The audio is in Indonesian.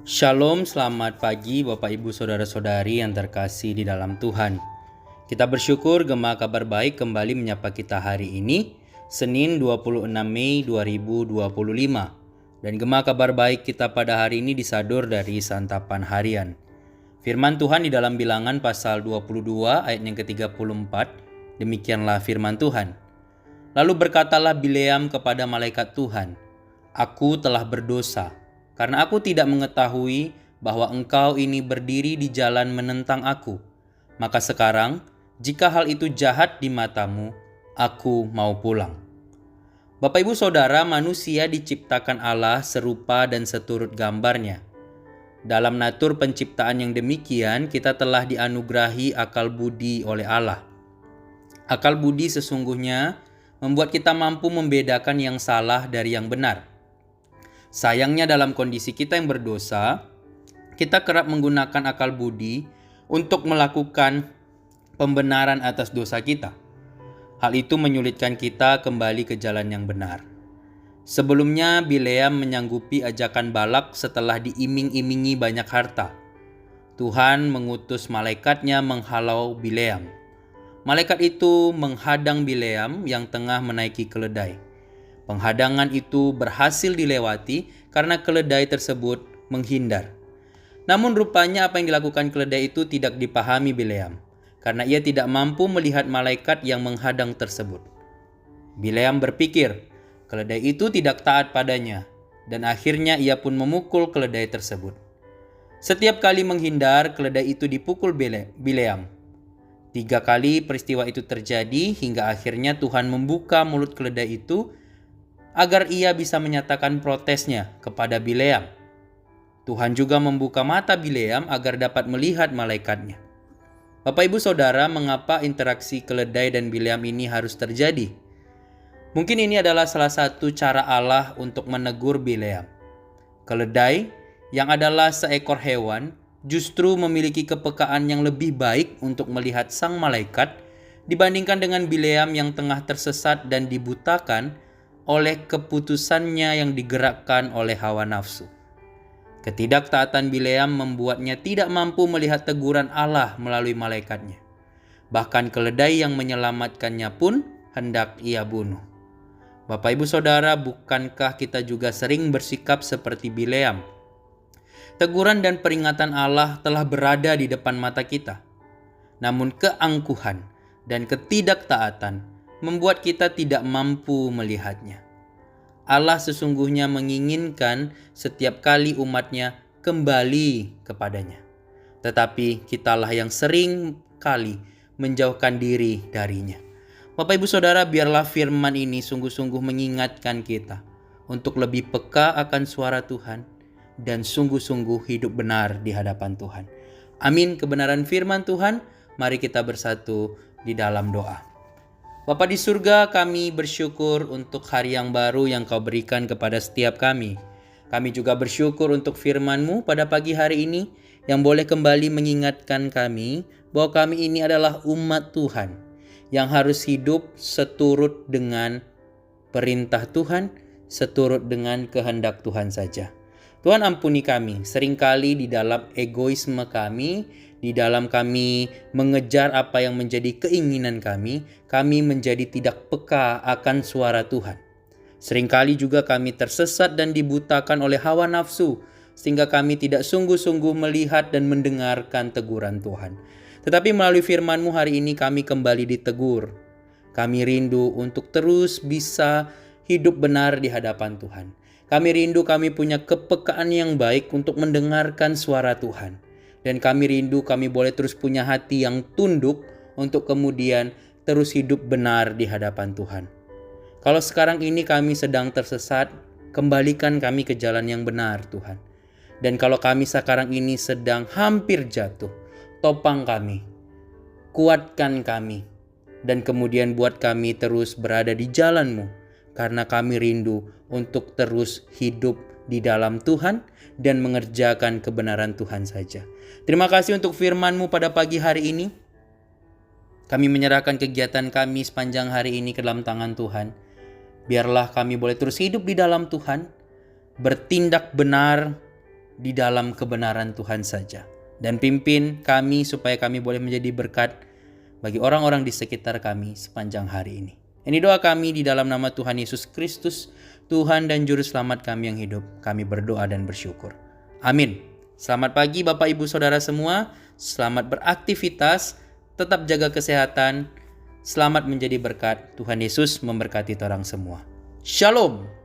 Shalom, selamat pagi Bapak Ibu Saudara-saudari yang terkasih di dalam Tuhan. Kita bersyukur Gema Kabar Baik kembali menyapa kita hari ini, Senin 26 Mei 2025. Dan Gema Kabar Baik kita pada hari ini disadur dari santapan harian. Firman Tuhan di dalam Bilangan pasal 22 ayat yang ke-34, demikianlah firman Tuhan. Lalu berkatalah Bileam kepada malaikat Tuhan, "Aku telah berdosa, karena aku tidak mengetahui bahwa engkau ini berdiri di jalan menentang aku. Maka sekarang, jika hal itu jahat di matamu, aku mau pulang." Bapak Ibu Saudara, manusia diciptakan Allah serupa dan seturut gambarnya. Dalam natur penciptaan yang demikian, kita telah dianugerahi akal budi oleh Allah. Akal budi sesungguhnya membuat kita mampu membedakan yang salah dari yang benar. Sayangnya dalam kondisi kita yang berdosa, kita kerap menggunakan akal budi untuk melakukan pembenaran atas dosa kita. Hal itu menyulitkan kita kembali ke jalan yang benar. Sebelumnya Bileam menyanggupi ajakan Balak setelah diiming-imingi banyak harta. Tuhan mengutus malaikatnya menghalau Bileam. Malaikat itu menghadang Bileam yang tengah menaiki keledai. Penghadangan itu berhasil dilewati karena keledai tersebut menghindar. Namun rupanya apa yang dilakukan keledai itu tidak dipahami Bileam, karena ia tidak mampu melihat malaikat yang menghadang tersebut. Bileam berpikir, keledai itu tidak taat padanya, dan akhirnya ia pun memukul keledai tersebut. Setiap kali menghindar, keledai itu dipukul Bileam. 3 kali peristiwa itu terjadi hingga akhirnya Tuhan membuka mulut keledai itu agar ia bisa menyatakan protesnya kepada Bileam. Tuhan juga membuka mata Bileam agar dapat melihat malaikatnya. Bapak Ibu Saudara, mengapa interaksi keledai dan Bileam ini harus terjadi? Mungkin ini adalah salah satu cara Allah untuk menegur Bileam. Keledai, yang adalah seekor hewan, justru memiliki kepekaan yang lebih baik untuk melihat sang malaikat dibandingkan dengan Bileam yang tengah tersesat dan dibutakan oleh keputusannya yang digerakkan oleh hawa nafsu. Ketidaktaatan Bileam membuatnya tidak mampu melihat teguran Allah melalui malaikatnya. Bahkan keledai yang menyelamatkannya pun hendak ia bunuh. Bapak Ibu Saudara, bukankah kita juga sering bersikap seperti Bileam? Teguran dan peringatan Allah telah berada di depan mata kita. Namun keangkuhan dan ketidaktaatan membuat kita tidak mampu melihatnya. Allah sesungguhnya menginginkan setiap kali umatnya kembali kepadanya. Tetapi kitalah yang sering kali menjauhkan diri darinya. Bapak Ibu Saudara, biarlah firman ini sungguh-sungguh mengingatkan kita untuk lebih peka akan suara Tuhan dan sungguh-sungguh hidup benar di hadapan Tuhan. Amin. Kebenaran firman Tuhan, mari kita bersatu di dalam doa. Bapa di surga, kami bersyukur untuk hari yang baru yang Kau berikan kepada setiap kami. Kami juga bersyukur untuk firman-Mu pada pagi hari ini yang boleh kembali mengingatkan kami bahwa kami ini adalah umat Tuhan yang harus hidup seturut dengan perintah Tuhan, seturut dengan kehendak Tuhan saja. Tuhan ampuni kami, seringkali di dalam egoisme kami, di dalam kami mengejar apa yang menjadi keinginan kami menjadi tidak peka akan suara Tuhan. Seringkali juga kami tersesat dan dibutakan oleh hawa nafsu, sehingga kami tidak sungguh-sungguh melihat dan mendengarkan teguran Tuhan. Tetapi melalui firman-Mu hari ini kami kembali ditegur. Kami rindu untuk terus bisa hidup benar di hadapan Tuhan. Kami rindu kami punya kepekaan yang baik untuk mendengarkan suara Tuhan. Dan kami rindu kami boleh terus punya hati yang tunduk untuk kemudian terus hidup benar di hadapan Tuhan. Kalau sekarang ini kami sedang tersesat, kembalikan kami ke jalan yang benar Tuhan. Dan kalau kami sekarang ini sedang hampir jatuh, topang kami, kuatkan kami, dan kemudian buat kami terus berada di jalan-Mu. Karena kami rindu untuk terus hidup di dalam Tuhan dan mengerjakan kebenaran Tuhan saja. Terima kasih untuk firman-Mu pada pagi hari ini. Kami menyerahkan kegiatan kami sepanjang hari ini ke dalam tangan Tuhan. Biarlah kami boleh terus hidup di dalam Tuhan, bertindak benar, di dalam kebenaran Tuhan saja. Dan pimpin kami supaya kami boleh menjadi berkat bagi orang-orang di sekitar kami sepanjang hari ini. Ini doa kami di dalam nama Tuhan Yesus Kristus, Tuhan dan Juru Selamat kami yang hidup. Kami berdoa dan bersyukur. Amin. Selamat pagi Bapak Ibu Saudara semua. Selamat beraktivitas. Tetap jaga kesehatan. Selamat menjadi berkat. Tuhan Yesus memberkati orang semua. Shalom.